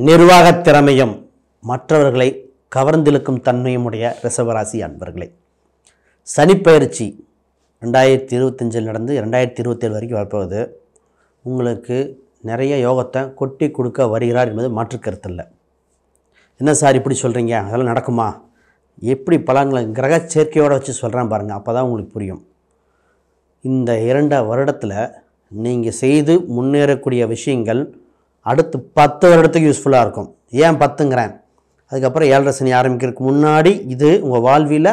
நிர்வாகத் திறமையும் மற்றவர்களை கவர்ந்திழுக்கும் தன்மையும் உடைய ரிஷபராசி அன்பர்களே, சனிப்பெயர்ச்சி 2025 நடந்து 2027 வரைக்கும் வரப்போகுது. உங்களுக்கு நிறைய யோகத்தை கொட்டி கொடுக்க வருகிறார் என்பது மாற்று கருத்து இல்லை. என்ன சார் இப்படி சொல்கிறீங்க, அதெல்லாம் நடக்குமா? எப்படி பலங்களை கிரக சேர்க்கையோடு வச்சு சொல்கிறேன் பாருங்கள், அப்போ தான் உங்களுக்கு புரியும். இந்த 2 வருடத்தில் நீங்கள் செய்து முன்னேறக்கூடிய விஷயங்கள் அடுத்து 10 வருடத்துக்கு யூஸ்ஃபுல்லாக இருக்கும். ஏன் 10ங்கிறேன், அதுக்கப்புறம் 7.5 சனி ஆரம்பிக்கிறதுக்கு முன்னாடி இது உங்கள் வாழ்வில்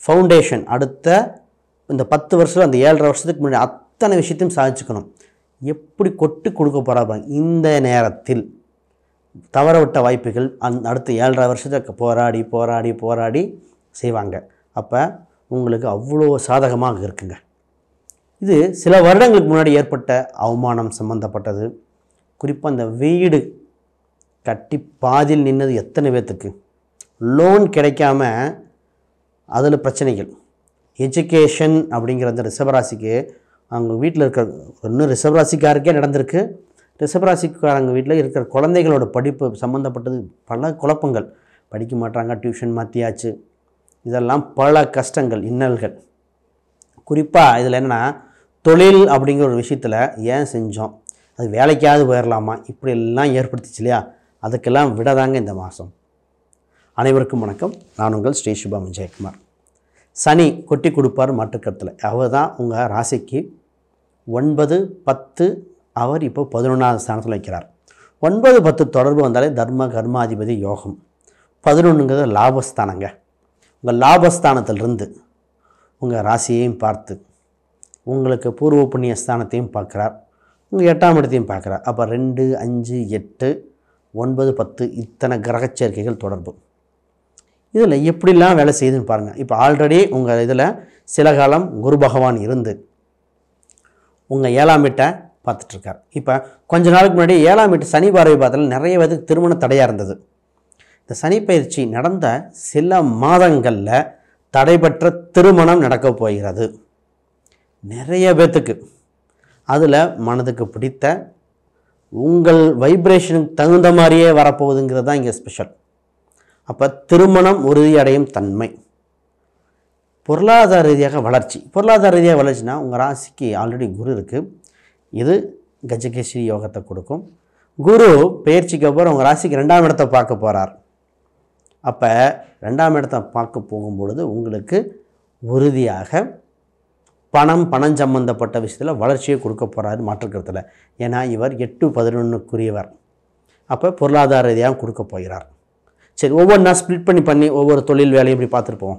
ஃபவுண்டேஷன். அடுத்த இந்த 10 வருஷத்தில் அந்த 7.5 வருஷத்துக்கு முன்னாடி அத்தனை விஷயத்தையும் சாதிச்சுக்கணும். எப்படி கொட்டு கொடுக்க போகிறாங்க இந்த நேரத்தில் தவற விட்ட வாய்ப்புகள் அடுத்த 7.5 வருஷத்துக்கு போராடி போராடி போராடி செய்வாங்க. அப்போ உங்களுக்கு அவ்வளோ சாதகமாக இருக்குங்க. இது சில வருடங்களுக்கு முன்னாடி ஏற்பட்ட அவமானம் சம்மந்தப்பட்டது. குறிப்பாக அந்த வீடு கட்டி பாதியில் நின்னது எத்தனை பேர்த்துக்கு, லோன் கிடைக்காம அதில் பிரச்சனைகள். எஜுகேஷன் அப்படிங்கிற அந்த ரிஷபராசிக்கு அவங்க வீட்டில் இருக்கிற இன்னும் ரிஷபராசிக்காருக்கே நடந்திருக்கு. ரிஷபராசிக்காரங்க வீட்டில் இருக்கிற குழந்தைகளோட படிப்பு சம்மந்தப்பட்டது பல குழப்பங்கள். படிக்க மாட்டாங்க, டியூஷன் மாற்றியாச்சு, இதெல்லாம் பல கஷ்டங்கள் இன்னல்கள். குறிப்பாக இதில் என்னென்னா, தொழில் அப்படிங்கிற ஒரு விஷயத்தில் ஏன் செஞ்சோம், அது வேலைக்காவது போயிடலாமா, இப்படியெல்லாம் ஏற்படுத்திச்சு இல்லையா, அதுக்கெல்லாம் விடதாங்க இந்த மாதம். அனைவருக்கும் வணக்கம். நான் உங்கள் ஸ்ரீ சுபம் ஜெயக்குமார். சனி கொட்டி கொடுப்பார் மாற்றுக்கருத்தில். அவர் தான் உங்கள் ராசிக்கு 9, 10, அவர் இப்போ 11ஆவது ஸ்தானத்தில் வைக்கிறார். 9, 10 தொடர்பு வந்தாலே தர்ம கர்மாதிபதி யோகம். 11ங்கிறது லாபஸ்தானங்க. உங்கள் லாபஸ்தானத்திலிருந்து உங்கள் ராசியையும் பார்த்து உங்களுக்கு பூர்வ புண்ணிய ஸ்தானத்தையும் பார்க்குறார், உங்கள் 8ஆம் இடத்தையும் பார்க்குறார். அப்போ 2, 5, 8, 9, 10 இத்தனை கிரகச்சேர்க்கைகள் தொடர்பு. இதில் எப்படிலாம் வேலை செய்யுதுன்னு பாருங்கள். இப்போ ஆல்ரெடி உங்கள் இதில் சில காலம் குரு பகவான் இருந்து உங்கள் 7ஆம் வீட்டை பார்த்துட்ருக்கார். இப்போ கொஞ்ச நாளுக்கு முன்னாடி 7ஆம் வீட்டு சனி பார்வை பார்த்ததில் நிறைய பேருக்கு திருமண தடையாக இருந்தது. இந்த சனி பயிற்சி நடந்த சில மாதங்களில் தடைபெற்ற திருமணம் நடக்கப் போகிறது நிறைய பேர்த்துக்கு. அதில் மனதுக்கு பிடித்த உங்கள் வைப்ரேஷனுக்கு தகுந்த மாதிரியே வரப்போகுதுங்கிறது தான் இங்கே ஸ்பெஷல். அப்போ திருமணம் உறுதியடையும் தன்மை. பொருளாதார ரீதியாக வளர்ச்சி. பொருளாதார ரீதியாக வளர்ச்சினா உங்கள் ராசிக்கு ஆல்ரெடி குரு இருக்குது. இது கஜகேசரி யோகத்தை கொடுக்கும். குரு பெயர்ச்சிக்கு அப்புறம் உங்கள் ராசிக்கு 2ஆம் இடத்தை பார்க்க போகிறார். அப்போ 2ஆம் இடத்தை பார்க்க போகும்பொழுது உங்களுக்கு உறுதியாக பணம் சம்பந்தப்பட்ட விஷயத்தில் வளர்ச்சியை கொடுக்க போகிறாரு மாற்றுக்கிறதுல. ஏன்னா இவர் 8, 11க்குரியவர். அப்போ பொருளாதார ரீதியாக கொடுக்க போகிறார். சரி, ஒவ்வொன்றா ஸ்ப்ளிட் பண்ணி ஒவ்வொரு தொழில் வேலையும் இப்படி பார்த்துருப்போம்.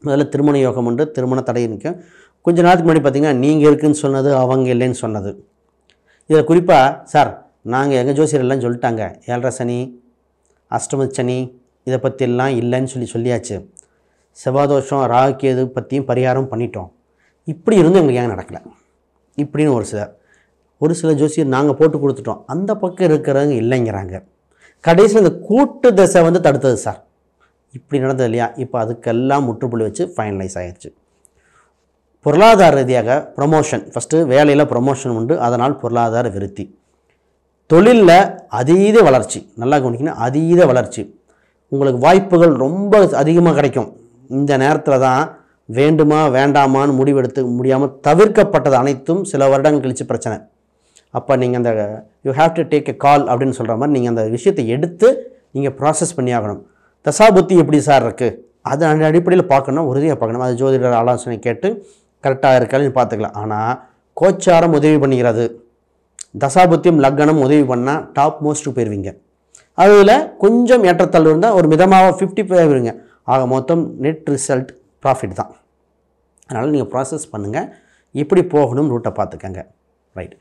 முதல்ல திருமண யோகம் உண்டு. திருமண தடை நிற்கும். கொஞ்ச நாளுக்கு முன்னாடி பார்த்திங்கன்னா நீங்கள் இருக்குதுன்னு சொன்னது, அவங்க இல்லைன்னு சொன்னது. இதில் குறிப்பாக சார் நாங்கள் எங்கள் ஜோசியர் எல்லாம் சொல்லிட்டாங்க, 7.5 சனி, அஷ்டம சனி இதை பற்றியெல்லாம் இல்லைன்னு சொல்லியாச்சு. செவ்வாதோஷம் ராகுகேது பற்றியும் பரிகாரம் பண்ணிட்டோம். இப்படி இருந்து எங்களுக்கு ஏங்க நடக்கலை இப்படின்னு ஒரு சில ஜோசியர் நாங்கள் போட்டு கொடுத்துட்டோம், அந்த பக்கம் இருக்கிறவங்க இல்லைங்கிறாங்க. கடைசியில் இந்த கூட்டு தசை தடுத்தது சார், இப்படி நடந்தது இல்லையா. இப்போ அதுக்கெல்லாம் முற்றுப்புள்ளி வச்சு ஃபைனலைஸ் ஆகிடுச்சு. பொருளாதார ரீதியாக ப்ரொமோஷன், ஃபஸ்ட்டு வேலையில் ப்ரொமோஷன் உண்டு, அதனால் பொருளாதார விருத்தி. தொழிலில் அதீத வளர்ச்சி, நல்லா கவனிக்கணும், அதீத வளர்ச்சி. உங்களுக்கு வாய்ப்புகள் ரொம்ப அதிகமாக கிடைக்கும். இந்த நேரத்தில் தான் வேண்டுமா வேண்டாமான்னு முடிவெடுத்து முடியாமல் தவிர்க்கப்பட்டது அனைத்தும் சில வருடங்கள் கழித்து பிரச்சனை. அப்போ நீங்கள் அந்த you have to take a call அப்படின்னு சொல்கிற மாதிரி நீங்கள் அந்த விஷயத்தை எடுத்து நீங்கள் ப்ராசஸ் பண்ணி ஆகணும். தசாபுத்தி எப்படி சார் இருக்குது, அது அந்த அடிப்படையில் பார்க்கணும், உறுதியாக பார்க்கணும். அது ஜோதிடர் ஆலோசனை கேட்டு கரெக்டாக இருக்கான்னு பார்த்துக்கலாம். ஆனால் கோச்சாரம் உதவி பண்ணுகிறது, தசாபுத்தியும் லக்னம் உதவி பண்ணால் டாப் மோஸ்ட்டு போயிடுவீங்க. அதில் கொஞ்சம் ஏற்றத்தாழ்வு இருந்தால் ஒரு மிதமாக 50 போயிருவீங்க. ஆக மொத்தம் நெட் ரிசல்ட் ப்ராஃபிட் தான். அதனால் நீங்கள் ப்ராசஸ் பண்ணுங்கள், எப்படி போகணும் ரூட்டை பார்த்துக்கங்க. ரைட்.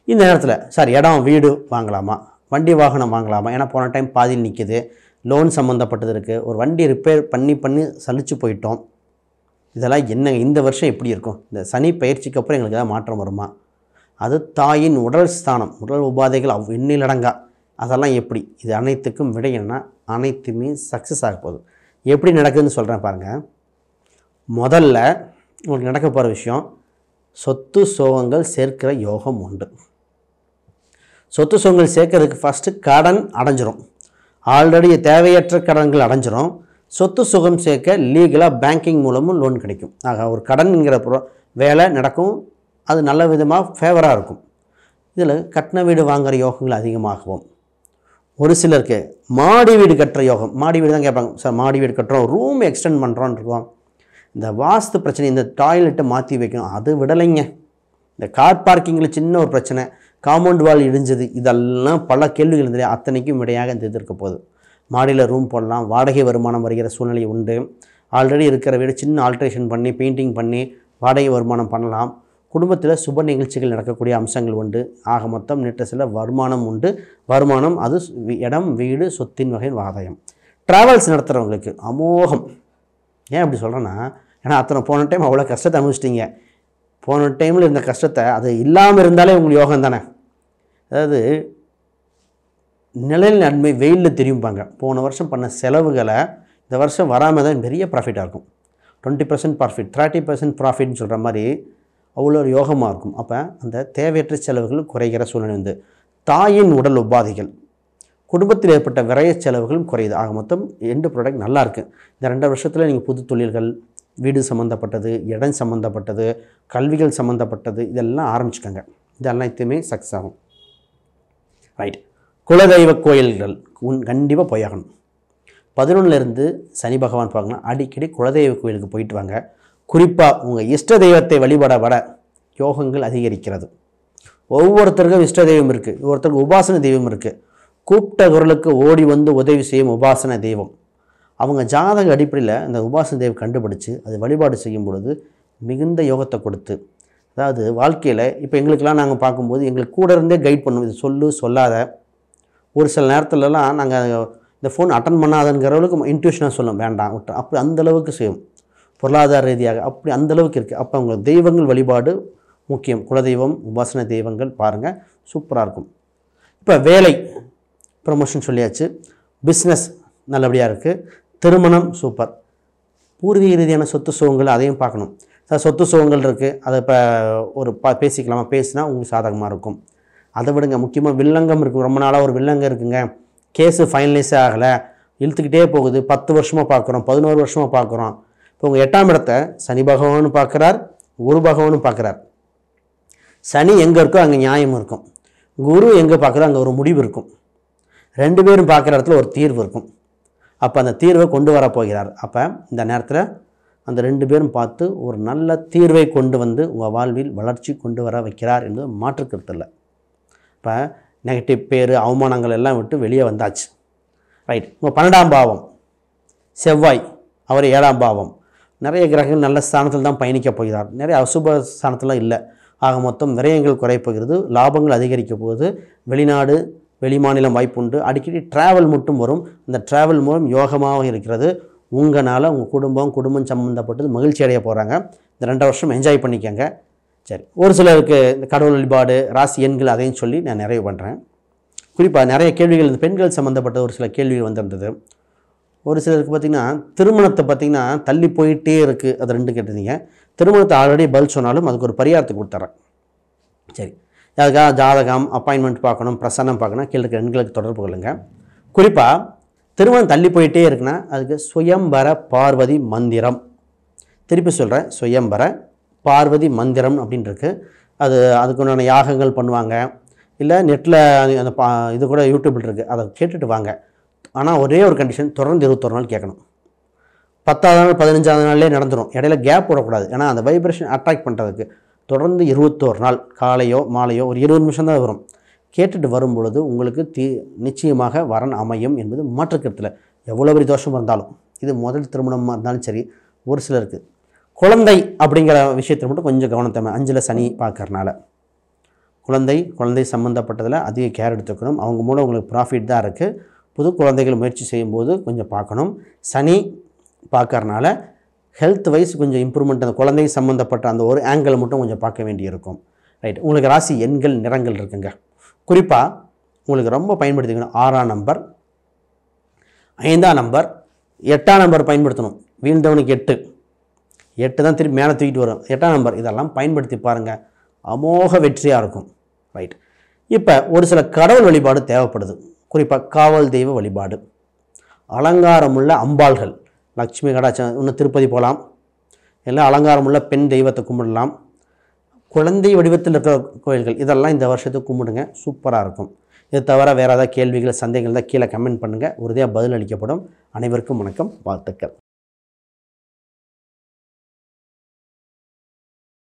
இந்த நேரத்தில் சார் இடம் வீடு வாங்கலாமா, வண்டி வாகனம் வாங்கலாமா, ஏன்னா போன டைம் பாதியில் நிற்கிது, லோன் சம்மந்தப்பட்டது இருக்குது, ஒரு வண்டி ரிப்பேர் பண்ணி சலிச்சு போயிட்டோம், இதெல்லாம் என்னங்க இந்த வருஷம் எப்படி இருக்கும், இந்த சனி பயிற்சிக்கு அப்புறம் எங்களுக்கு ஏதாவது மாற்றம் வருமா, அது தாயின் உடல் ஸ்தானம், உடல் உபாதைகள் எண்ணிலடங்கா, அதெல்லாம் எப்படி, இது அனைத்துக்கும் விடை என்ன, அனைத்துமே சக்ஸஸ் ஆக போகுது. எப்படி நடக்குதுன்னு சொல்கிறேன் பாருங்கள். முதல்ல உங்களுக்கு நடக்க போகிற விஷயம், சொத்து சோகங்கள் சேர்க்கிற யோகம் உண்டு. சொத்து சுகங்கள் சேர்க்கறதுக்கு ஃபஸ்ட்டு கடன் அடைஞ்சிரும். ஆல்ரெடி தேவையற்ற கடன்கள் அடைஞ்சிரும். சொத்து சுகம் சேர்க்க லீகலாக பேங்கிங் மூலமும் லோன் கிடைக்கும். ஆக ஒரு கடன்கிற வேலை நடக்கும். அது நல்ல விதமாக ஃபேவராக இருக்கும். இதில் கட்டின வீடு வாங்குகிற யோகங்கள் அதிகமாகவும், ஒரு சிலருக்கு மாடி வீடு கட்டுற யோகம். மாடி வீடு தான் கேட்பாங்க, சார் மாடி வீடு கட்டுறோம், ரூம் எக்ஸ்டெண்ட் பண்ணுறோன்னு இருக்கோம். இந்த வாஸ்து பிரச்சனை, இந்த டாய்லெட்டை மாற்றி வைக்கணும், அது விடலைங்க. இந்த கார் பார்க்கிங்கில் சின்ன ஒரு பிரச்சனை, காம்பவுண்ட் வால் இடிஞ்சது, இதெல்லாம் பல கேள்விகள் இருந்தது. அத்தனைக்கும் விடையாக இந்த இது இருக்க போகுது. மாடியில் ரூம் போடலாம், வாடகை வருமானம் வருகிற சூழ்நிலை உண்டு. ஆல்ரெடி இருக்கிற வீடு சின்ன ஆல்ட்ரேஷன் பண்ணி பெயிண்டிங் பண்ணி வாடகை வருமானம் பண்ணலாம். குடும்பத்தில் சுப நிகழ்ச்சிகள் நடக்கக்கூடிய அம்சங்கள் உண்டு. ஆக மொத்தம் நேற்று சில வருமானம் உண்டு. வருமானம் அது இடம், வீடு, சொத்தின் வகை ஆதாயம். ட்ராவல்ஸ் நடத்துகிறவங்களுக்கு அமோகம். ஏன் அப்படி சொல்கிறேன்னா, ஏன்னா அத்தனை போன டைம் அவ்வளோ கஷ்டத்தை அனுபவிச்சிட்டிங்க. போன டைமில் இருந்த கஷ்டத்தை அது இல்லாமல் இருந்தாலே உங்களுக்கு யோகம் தானே. அதாவது நிழல் நன்மை வெயிலில் தெரியும்பாங்க. போன வருஷம் பண்ண செலவுகளை இந்த வருஷம் வராமல் தான் பெரிய ப்ராஃபிட்டாக இருக்கும். 20% ப்ராஃபிட், 30% ப்ராஃபிட்னு சொல்கிற மாதிரி அவ்வளோ ஒரு யோகமாக இருக்கும். அப்போ அந்த தேவையற்ற செலவுகள் குறைகிற சூழ்நிலை வந்து தாயின் உடல் உபாதைகள், குடும்பத்தில் ஏற்பட்ட விரைய செலவுகளும் குறையுது. ஆக மொத்தம் எண்டு ப்ராடக்ட் நல்லாயிருக்கு. இந்த 2 வருஷத்தில் நீங்கள் புது தொழில்கள், வீடு சம்மந்தப்பட்டது, இடம் சம்மந்தப்பட்டது, கல்விகள் சம்மந்தப்பட்டது, இதெல்லாம் ஆரம்பிச்சுக்கோங்க. இதெல்லாம் எதுவுமே சக்ஸஸ் ஆகும். ரைட். குலதெய்வ கோயில்கள் கண்டிப்பாக போயாகணும். 11லேருந்து சனி பகவான் பார்க்கணும். அடிக்கடி குலதெய்வ கோயிலுக்கு போயிட்டு வாங்க. குறிப்பாக உங்கள் இஷ்ட தெய்வத்தை வழிபட வர யோகங்கள் அதிகரிக்கிறது. ஒவ்வொருத்தருக்கும் இஷ்ட தெய்வம் இருக்குது, ஒவ்வொருத்தருக்கும் உபாசன தெய்வம் இருக்குது. கூப்பிட்ட குரலுக்கு ஓடி வந்து உதவி செய்யும் உபாசன தெய்வம். அவங்க ஜாதக அடிப்படையில் அந்த உபாசன தெய்வம் கண்டுபிடிச்சு அது வழிபாடு செய்யும் பொழுது மிகுந்த யோகத்தை கொடுத்து, அதாவது வாழ்க்கையில் இப்போ எங்களுக்கெல்லாம் நாங்கள் பார்க்கும்போது எங்களுக்கு கூட இருந்தே கைட் பண்ணுவோம். இது சொல்லு சொல்லாத. ஒரு சில நேரத்துலலாம் நாங்கள் இந்த ஃபோன் அட்டன் பண்ணாதங்கிற அளவுக்கு இன்ட்யூஷனாக சொல்லும், வேண்டாம் விட்டு, அப்படி அந்தளவுக்கு செய்யும். பொருளாதார ரீதியாக அப்படி அந்தளவுக்கு இருக்குது. அப்போ அவங்க தெய்வங்கள் வழிபாடு முக்கியம். குலதெய்வம், உபாசன தெய்வங்கள் பாருங்கள், சூப்பராக இருக்கும். இப்போ வேலை ப்ரமோஷன் சொல்லியாச்சு. பிஸ்னஸ் நல்லபடியாக இருக்குது. திருமணம் சூப்பர். பூர்வீக ரீதியான சொத்து சுகங்கள் அதையும் பார்க்கணும். சார் சொத்து சுகங்கள் இருக்குது, அதை இப்போ ஒரு பேசிக்கலாமா? பேசினா உங்களுக்கு சாதகமாக இருக்கும். அதை விடுங்க. முக்கியமாக வில்லங்கம் இருக்குது. ரொம்ப நாளாக ஒரு வில்லங்கம் இருக்குங்க, கேஸு ஃபைனலைஸே ஆகலை, இழுத்துக்கிட்டே போகுது. 10 வருஷமாக பார்க்குறோம், 11 வருஷமாக பார்க்குறோம். இப்போ உங்கள் 8ஆம் இடத்தை சனி பகவானும் பார்க்குறார், குரு பகவானும் பார்க்குறார். சனி எங்கே இருக்கோ அங்கே நியாயம் இருக்கும். குரு எங்கே பார்க்குறோ அங்கே ஒரு முடிவு இருக்கும். 2 பேரும் பார்க்குற இடத்துல ஒரு தீர்வு இருக்கும். அப்போ அந்த தீர்வை கொண்டு வர போகிறார். அப்போ இந்த நேரத்தில் அந்த 2 பேரும் பார்த்து ஒரு நல்ல தீர்வை கொண்டு வந்து உங்கள் வாழ்வில் வளர்ச்சி கொண்டு வர வைக்கிறார் என்பது மாற்றுக்கருத்து இல்லை. இப்போ நெகட்டிவ் பேர், அவமானங்கள் எல்லாம் விட்டு வெளியே வந்தாச்சு. ரைட். உங்கள் 12ஆம் பாவம் செவ்வாய், அவர் 7ஆம் பாவம். நிறைய கிரகங்கள் நல்ல ஸ்தானத்தில் தான் பயணிக்கப் போகிறார். நிறைய அசுப ஸ்தானத்தில் இல்லை. ஆக மொத்தம் விரயங்கள் குறைப்போகிறது, லாபங்கள் அதிகரிக்க போகுது. வெளிநாடு, வெளிமாநிலம் வாய்ப்புண்டு. அடிக்கடி ட்ராவல் மட்டும் வரும். அந்த ட்ராவல் மூலம் யோகமாக இருக்கிறது. உங்களால் உங்கள் குடும்பம் சம்மந்தப்பட்டது மகிழ்ச்சி அடைய போகிறாங்க. இந்த 2 வருஷம் என்ஜாய் பண்ணிக்கங்க. சரி, ஒரு சிலருக்கு இந்த கடவுள் வழிபாடு, ராசி எண்கள் அதையும் சொல்லி நான் நிறைவு பண்ணுறேன். குறிப்பாக நிறைய கேள்விகள் இந்த பெண்கள் சம்மந்தப்பட்ட ஒரு சில கேள்விகள் வந்திருந்தது. ஒரு சிலருக்கு பார்த்திங்கன்னா திருமணத்தை பார்த்திங்கன்னா தள்ளி போயிட்டே இருக்குது. அது 2 கேட்டிருந்தீங்க. திருமணத்தை ஆல்ரெடி பதில் சொன்னாலும் அதுக்கு ஒரு பரிகாரத்தை கொடுத்துட்றேன். சரி, அதுக்காக ஜாதகம், அப்பாயின்மெண்ட் பார்க்கணும், பிரசன்னம் பார்க்கணும், கீழே எண்களுக்கு தொடர்பு கொள்ளுங்கள். குறிப்பாக திருமணம் தள்ளி போயிட்டே இருக்குன்னா அதுக்கு சுயம்பர பார்வதி மந்திரம். திருப்பி சொல்கிறேன், சுயம்பர பார்வதி மந்திரம் அப்படின்னு இருக்குது. அதுக்குண்டான யாகங்கள் பண்ணுவாங்க. இல்லை நெட்டில் அந்த இது கூட யூடியூப்பில் இருக்குது, அதை கேட்டுட்டு வாங்க. ஆனால் ஒரே ஒரு கண்டிஷன், தொடர்ந்து 21 நாள் கேட்கணும். 10ஆவது நாள் 15ஆவது நாள்லேயே நடந்துடும். இடையில கேப் போடக்கூடாது. ஏன்னா அந்த வைப்ரேஷன் அட்ராக்ட் பண்ணுறதுக்கு தொடர்ந்து 21 நாள் காலையோ மாலையோ ஒரு 20 நிமிஷம் தான் வரும். கேட்டுட்டு வரும் பொழுது உங்களுக்கு நிச்சயமாக வரன் அமையும் என்பது மாற்றுக்கருத்தில். எவ்வளோ பெரிய தோஷம் இருந்தாலும், இது முதல் திருமணமாக இருந்தாலும் சரி. ஒரு சிலருக்கு குழந்தை அப்படிங்கிற விஷயத்தில் மட்டும் கொஞ்சம் கவனத்தை 5ல் சனி பார்க்கறனால குழந்தை சம்மந்தப்பட்டதில் அதிக கேர் எடுத்துக்கணும். அவங்க மூலம் உங்களுக்கு ப்ராஃபிட் தான் இருக்குது. புது குழந்தைகள் முயற்சி செய்யும்போது கொஞ்சம் பார்க்கணும். சனி பார்க்கறனால ஹெல்த் வைஸ் கொஞ்சம் இம்ப்ரூவ்மெண்ட், அந்த குழந்தை சம்மந்தப்பட்ட அந்த ஒரு ஆங்கிள் மட்டும் கொஞ்சம் பார்க்க வேண்டியிருக்கும். ரைட். உங்களுக்கு ராசி எண்கள், நிறங்கள் இருக்குங்க. குறிப்பாக உங்களுக்கு ரொம்ப பயன்படுத்திக்கணும் 6ஆம் நம்பர், 5ஆம் நம்பர், 8ஆம் நம்பர் பயன்படுத்தணும். வீழ்ந்தவனுக்கு 8 தான் திருப்பி மேலே தூக்கிட்டு வரும். 8ஆம் நம்பர் இதெல்லாம் பயன்படுத்தி பாருங்கள், அமோக வெற்றியாக இருக்கும். ரைட். இப்போ ஒரு சில கடவுள் வழிபாடு தேவைப்படுது. குறிப்பாக காவல் தெய்வ வழிபாடு, அலங்காரமுள்ள அம்பாள்கள், லக்ஷ்மி கடாட்சம், இன்னும் திருப்பதி போகலாம், எல்லாம் அலங்காரமுள்ள பெண் தெய்வத்தை கும்பிடலாம். குழந்தை வடிவத்தில் இருக்கிற கோயில்கள் இதெல்லாம் இந்த வருஷத்துக்கு கும்பிடுங்க, சூப்பராக இருக்கும். இது தவிர வேறு ஏதாவது கேள்விகள் சந்தேகங்கள் தான் கீழே கமெண்ட் பண்ணுங்கள், உறுதியாக பதில் அளிக்கப்படும். அனைவருக்கும் வணக்கம், வாழ்த்துக்கள்.